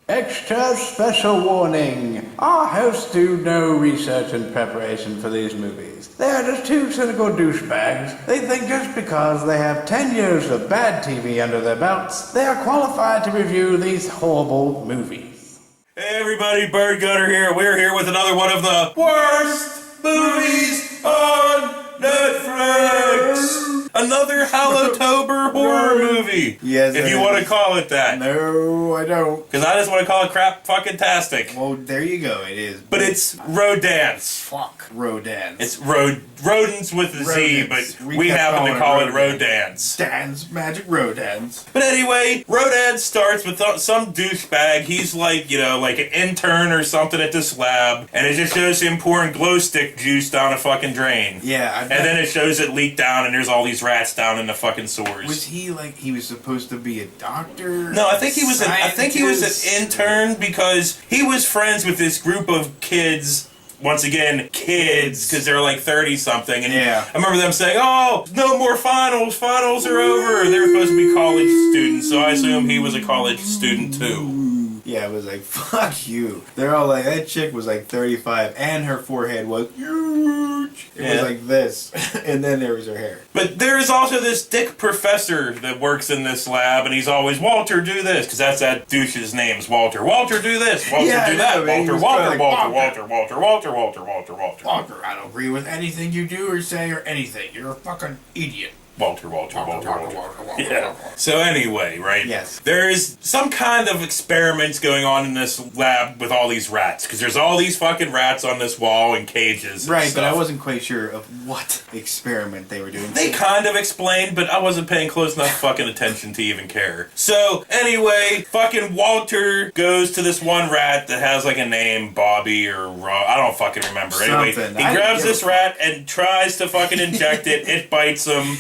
Extra special warning. Our hosts do no research and preparation for these movies. They are just two cynical douchebags. They think just because they have 10 years of bad TV under their belts, they are qualified to review these horrible movies. Hey everybody, Bird Gunner here. We're here with another one of the worst movies on Netflix. Another Hallotober horror movie. Yes, if you want to call it that. No, I don't. Because I just want to call it crap fucking tastic. Well, there you go. It is. But it's Rodentz. Fuck Rodentz. It's Rodentz with a Z, Rodentz. but we happen to call it Rodentz. Rodentz. Dance, magic Rodentz. But anyway, Rodentz starts with some douchebag. He's like, like an intern or something at this lab, and it just shows him pouring glow stick juice down a fucking drain. Yeah. And then it shows it leak down, and there's all these rats down in the fucking sewers. Was he he was supposed to be a doctor? No, I think he was an intern because he was friends with this group of kids. Once again, kids, because they're like 30-something. And yeah. I remember them saying, oh, no more finals. Finals are over. They were supposed to be college students, so I assume he was a college student, too. Yeah, it was like, fuck you. They're all like, that chick was like 35, and her forehead was huge. It was like this. And then there was her hair. But there is also this dick professor that works in this lab, and he's always, Walter, do this, because that's that douche's name is Walter. Walter, do this. Walter, do that. Walter, I don't agree with anything you do or say or anything. You're a fucking idiot. Walter. Yeah. So anyway, right? Yes. There is some kind of experiments going on in this lab with all these rats, because there's all these fucking rats on this wall in cages. Right, but I wasn't quite sure of what experiment they were doing. They kind of explained, but I wasn't paying close enough fucking attention to even care. So anyway, fucking Walter goes to this one rat that has like a name, Bobby or Rob. I don't fucking remember. Anyway, he grabs this rat and tries to fucking inject it. It bites him.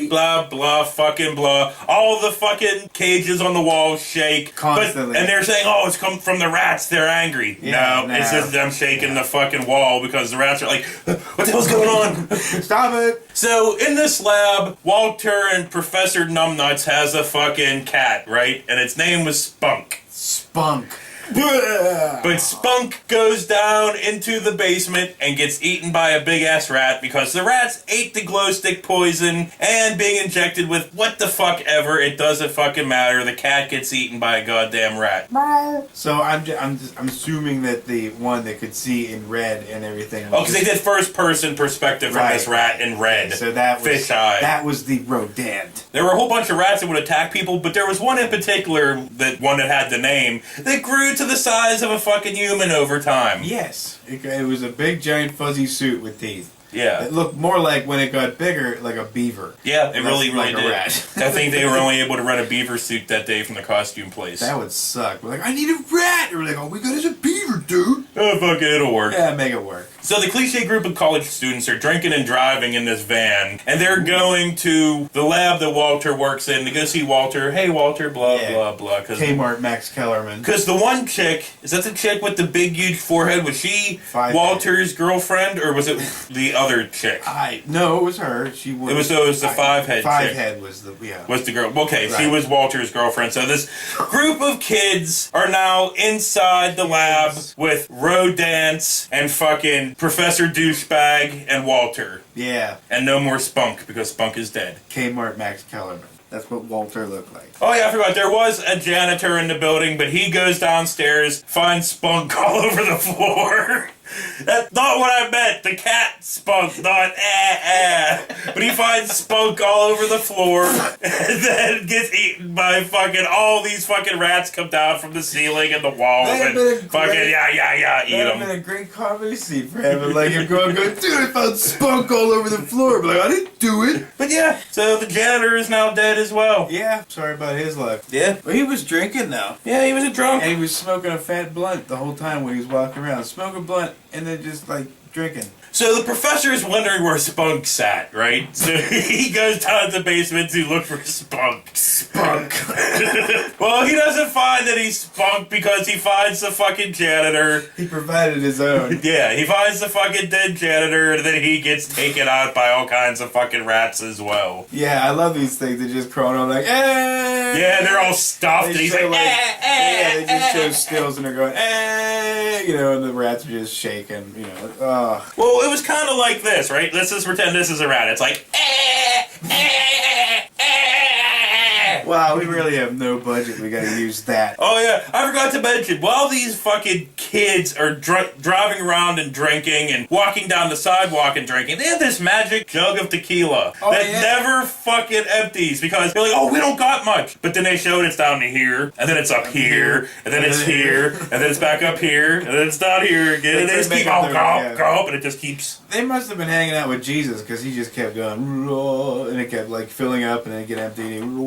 Blah, blah, fucking blah. All the fucking cages on the wall shake. Constantly. And they're saying, oh, it's come from the rats. They're angry. Yeah, no, it's just them shaking the fucking wall because the rats are like, what the hell's going on? Stop it. So, in this lab, Walter and Professor Numbnuts has a fucking cat, right? And its name was Spunk. Spunk. But Spunk goes down into the basement and gets eaten by a big-ass rat because the rats ate the glow stick poison and being injected with what the fuck ever. It doesn't fucking matter. The cat gets eaten by a goddamn rat. So I'm assuming that the one that could see in red and everything. Oh, because they did first-person perspective from this rat in red. So that was fish-eye. That was the rodent. There were a whole bunch of rats that would attack people, but there was one in particular, that one that had the name, that grew to the size of a fucking human over time. Yes. It was a big, giant, fuzzy suit with teeth. Yeah. It looked more like, when it got bigger, like a beaver. Yeah, it really like did. A rat. I think they were only able to rent a beaver suit that day from the costume place. That would suck. We're like, I need a rat! And we're like, all we got is a beaver, dude! Oh, fuck it, it'll work. Yeah, make it work. So the cliche group of college students are drinking and driving in this van, and they're going to the lab that Walter works in to go see Walter. Hey, Walter, blah, blah, blah. Kmart Max Kellerman. Because the one chick, is that the chick with the big, huge forehead? Was she Walter's girlfriend, or was it the other chick? No, it was her. She was. It was the five-head chick. Five-head was the was the girl. Okay, right. She was Walter's girlfriend. So this group of kids are now inside the lab with Rodentz and fucking Professor Douchebag and Walter. Yeah. And no more Spunk, because Spunk is dead. Kmart Max Kellerman. That's what Walter looked like. Oh yeah, I forgot. There was a janitor in the building, but he goes downstairs, finds Spunk all over the floor. That's not what I meant. The cat Spunk, not But he finds Spunk all over the floor, and then gets eaten by fucking all these fucking rats come down from the ceiling and the walls and fucking eat That them. would have been a great comedy scene for him. Like him going, dude, I found Spunk all over the floor. But like, I didn't do it. But yeah, so the janitor is now dead as well. Yeah, sorry about his luck. Yeah. But he was drinking though. Yeah, he was a drunk. And he was smoking a fat blunt the whole time when he was walking around. Smoking a blunt and then just like drinking. So the professor is wondering where Spunk's at, right? So he goes down to the basement to look for Spunk. Well, he doesn't find that he's Spunk because he finds the fucking janitor. He provided his own. Yeah, he finds the fucking dead janitor, and then he gets taken out by all kinds of fucking rats as well. Yeah, I love these things that just crawl on like, eh. Yeah, they're all stuffed, and he's like, they it just shows stills and they're going, you know, and the rats are just shaking, you know. Well, it was kind of like this, right? Let's just pretend this is a rat. It's like, wow, we really have no budget. We gotta use that. oh yeah, I forgot to mention, while these fucking kids are driving around and drinking and walking down the sidewalk and drinking, they have this magic jug of tequila that never fucking empties because they're like, oh, we don't got much. But then they showed it's down to here, and then it's up here, and then it's here, and then it's back up here, and then it's down here again, and they just keep go, and it just keeps... They must have been hanging out with Jesus because he just kept going, and it kept like filling up and then it get empty. And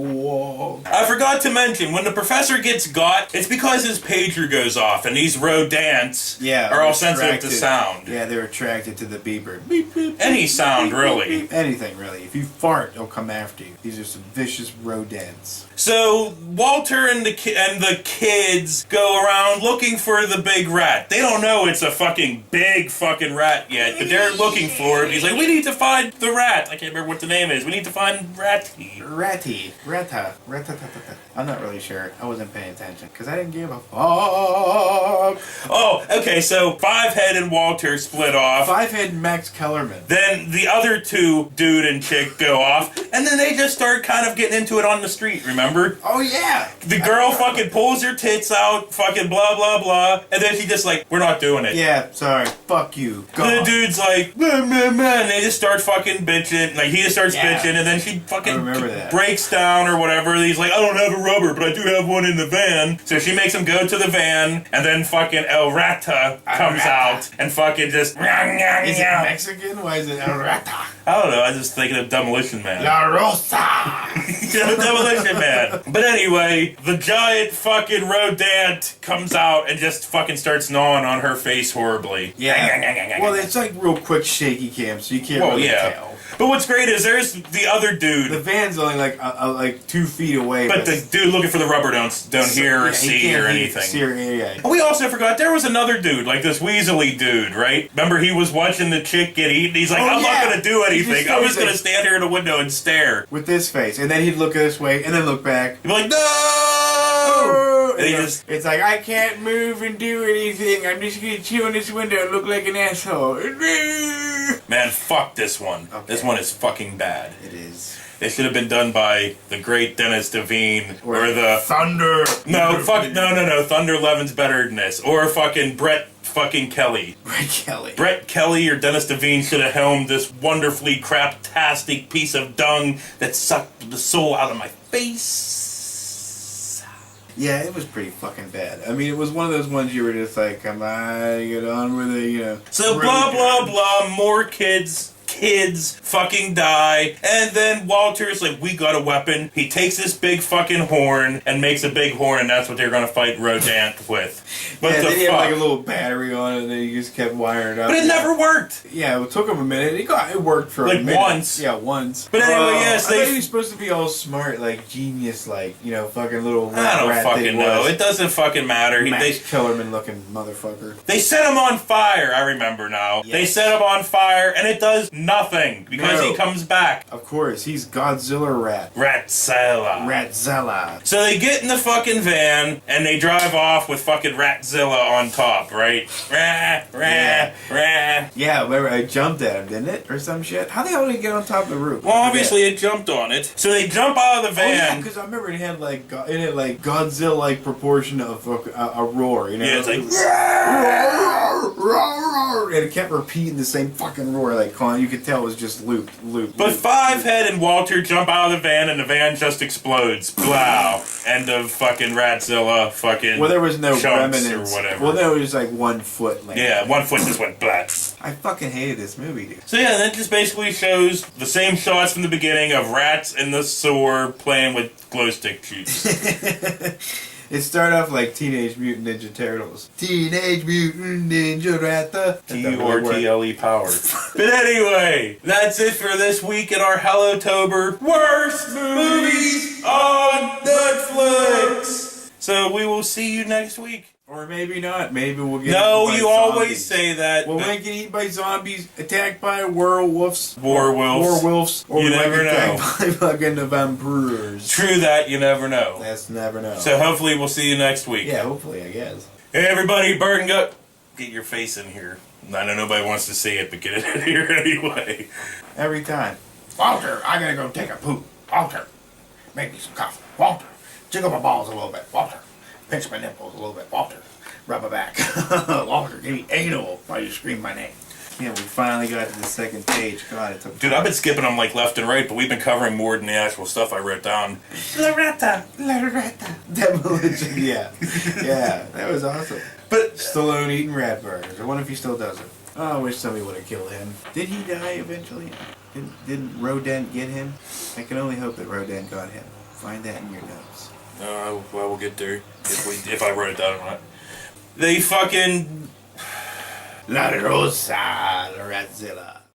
I forgot to mention, when the professor gets got, it's because his pager goes off, and these Rodentz are all sensitive to sound. Yeah, they're attracted to the beeper. Beep, beep, Any sound, beep, really. Beep, beep. Anything, really. If you fart, they'll come after you. These are some vicious Rodentz. So Walter and the kids go around looking for the big rat. They don't know it's a fucking big fucking rat yet, but they're looking for it. He's like, we need to find the rat. I can't remember what the name is. We need to find Ratty. Rata. I'm not really sure. I wasn't paying attention because I didn't give a fuck. Oh, okay, so Fivehead and Walter split off. Fivehead and Max Kellerman. Then the other two, dude and chick, go off, and then they just start kind of getting into it on the street, remember? Oh, yeah. The girl fucking pulls her tits out, fucking blah, blah, blah, and then she just like, we're not doing it. Yeah, sorry. Fuck you. Go And the on. dude's like, meh, meh, meh, and they just start fucking bitching. Like, he just starts bitching, and then she fucking breaks down or whatever. He's like, I don't have a rubber, but I do have one in the van. So she makes him go to the van, and then fucking El Rata comes out and fucking just... Is it Mexican? Why is it El Rata? I don't know, I was just thinking of Demolition Man. La Rosa! Demolition Man. But anyway, the giant fucking rodent comes out and just fucking starts gnawing on her face horribly. Yeah. Well, it's like real quick shaky cam, so you can't really tell. But what's great is there's the other dude. The van's only like 2 feet away. But the dude looking for the rubber don't hear or see or anything. We also forgot there was another dude, like this Weasley dude, right? Remember he was watching the chick get eaten? He's like, I'm not going to do anything. I'm just going to stand here in the window and stare. With this face. And then he'd look this way and then look back. He'd be like, no! And he just... It's like, I can't move and do anything. I'm just going to chill in this window and look like an asshole. Man, fuck this one. Okay. This one is fucking bad. It is. They should have been done by the great Dennis Devine or the... Thunder! No, no. Thunder Levin's better than this. Or fucking Brett fucking Kelly. Brett Kelly or Dennis Devine should have helmed this wonderfully craptastic piece of dung that sucked the soul out of my face. Yeah, it was pretty fucking bad. I mean, it was one of those ones you were just like, come on, get on with it, you know. So blah, blah, blah, more kids fucking die, and then Walter's like, we got a weapon. He takes this big fucking horn and makes a big horn, and that's what they're gonna fight Rodent with. But yeah, then he had like a little battery on it, and then he just kept wiring it up. But it never worked. Yeah, it took him a minute. It worked for like a minute. Once. Yeah, once. But anyway, yes, I thought he was supposed to be all smart, like genius, like, you know, fucking little rat. I don't fucking know. It doesn't fucking matter. Max Kellerman looking motherfucker. They set him on fire. I remember now. Yes. They set him on fire, and it does nothing because he comes back. Of course, he's Godzilla rat. Ratzilla. So they get in the fucking van and they drive off with fucking Ratzilla on top, right? Yeah, remember I jumped at him, didn't it? Or some shit? How the hell did he get on top of the roof? Well, obviously it jumped on it. So they jump out of the van. Oh, yeah, because I remember it had like Godzilla-like proportion of a roar, you know? Yeah, it's like... And it kept repeating the same fucking roar, like, you could tell it was just loop. But Fivehead and Walter jump out of the van and the van just explodes. Blow. End of fucking Ratzilla fucking... Well, there was no remnants remnants. Or whatever. Well, there was like 1 foot. Like, yeah, 1 foot just went blat. I fucking hated this movie, dude. So yeah, that just basically shows the same shots from the beginning of rats in the sewer playing with glow stick shoots. It started off like Teenage Mutant Ninja Turtles. Teenage Mutant Ninja Rata. T-U-R-T-L-E power. But anyway, that's it for this week in our Hallotober Worst Movies on Netflix. So we will see you next week. Or maybe not. Maybe we'll get No, eaten by you always zombies. say that. Well, we might get eaten by zombies, attacked by werewolves. Werewolves. Or You we might never get know. attacked by fucking the vampires. True that, you never know. Let's never know. So hopefully we'll see you next week. yeah, hopefully, I guess. Hey everybody, Bird and Gut, get your face in here. I know nobody wants to see it, but get it in here anyway. Every time. Walter, I gotta go take a poop. Walter, make me some coffee. Walter, jiggle my balls a little bit. Walter, pinch my nipples a little bit. Walter, rub my back. Walter, give me anal while you scream my name. Yeah, we finally got to the second page. God, it took Dude, I've been skipping them like left and right, but we've been covering more than the actual stuff I wrote down. Loretta. Demolition. Yeah. Yeah, that was awesome. But Stallone eating rat burgers. I wonder if he still does it. Oh, I wish somebody would have killed him. Did he die eventually? Didn't Rodent get him? I can only hope that Rodent got him. Find that in your notes. well, we'll get there if I wrote it down or not. They fucking La Rosa, Loretzilla.